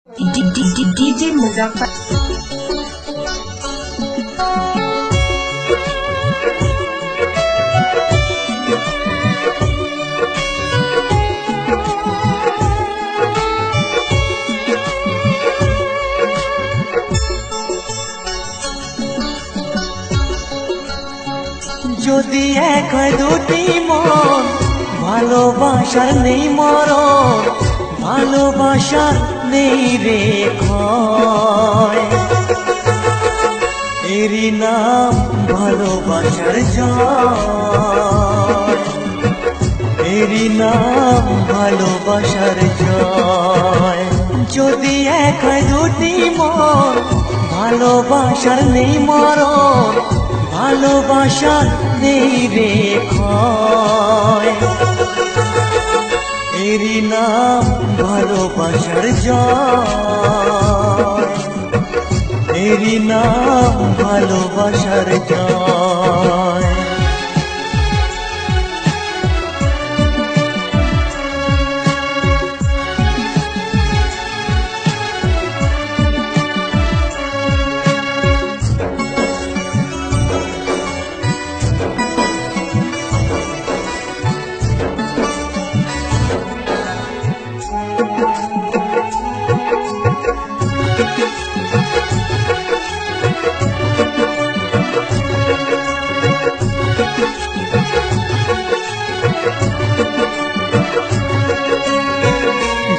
DJ Muzaffar. যদি এক হয় দুটি মন, ভালোবাসার নেই মরণ, ভালোবাসার নেই রে ক্ষয়। এরই নাম ভালোবাসার জয়, এরই নাম ভালোবাসার জয়। যদি এক হয় দুটি মন, ভালোবাসার নেই মরণ, ভালোবাসার নেই রে ক্ষয়। এরই নাম ভালোবাসার জয়, এরই নাম ভালোবাসার জয়।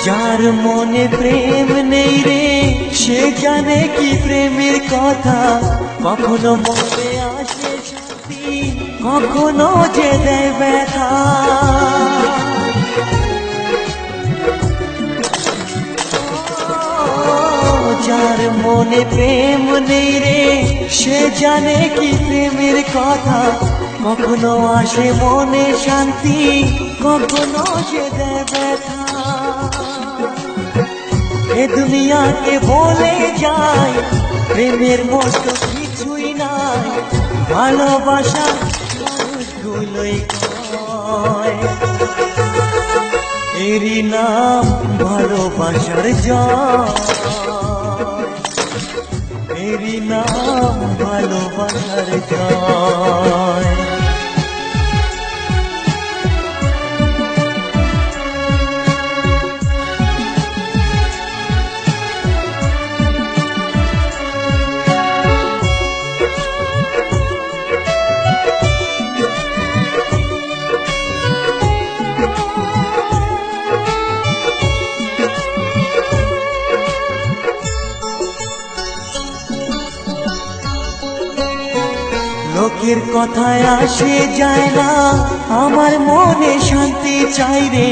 যার মনে প্রেম নেই রে, সে জানে কি প্রেমের কথা। কখনো মনে আসে শান্তি, কখনো যে দেয় ব্যথা। যার মনে প্রেম নেই রে, সে জানে কি প্রেমের কথা। কখনো আসে মনে শান্তি, কখনো যে দেয় ব্যথা। এ দুনিয়াকে বলে যায় প্রেমের মতো কিছুই নাই, ভালোবাসা মানুষগুলোই কয়। এরই নাম ভালোবাসার জয়, এরই নাম ভালোবাসার জয়। লোকের কথায় আসে যায় না, আমার মনে শান্তি চাই রে।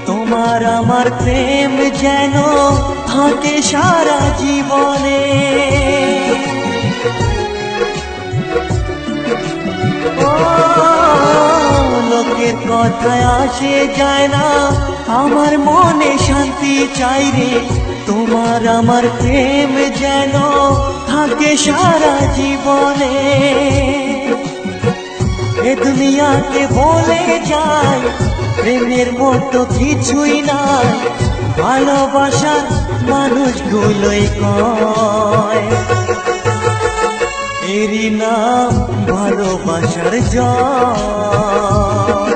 তোমার আমার প্রেম যেন থাকে সারা জীবনে। লোকের কথায় আসে যায় না, আমার মনে শান্তি চাই রে। তোমার আমার প্রেম যেন থাকে সারা জীবনে। এ দুনিয়াকে বলে যায় প্রেমের মতো কিছুই নাই, ভালোবাসার মানুষগুলোই কয়। এরই নাম ভালোবাসার জয়,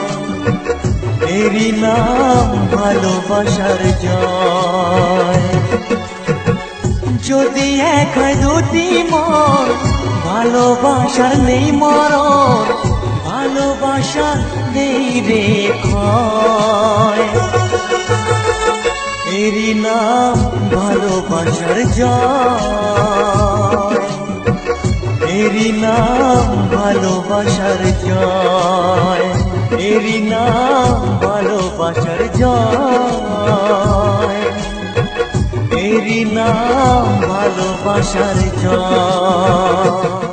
এরই নাম ভালোবাসার জয়। যদি এক হয় দুটি মন, ভালোবাসার নেই মরণ, ভালোবাসার নেই রে ক্ষয়। এরই নাম ভালোবাসার জয়, এরই নাম ভালোবাসার জয়, এরই নাম ভালোবাসার জয়, এরই নাম ভালোবাসার জয়।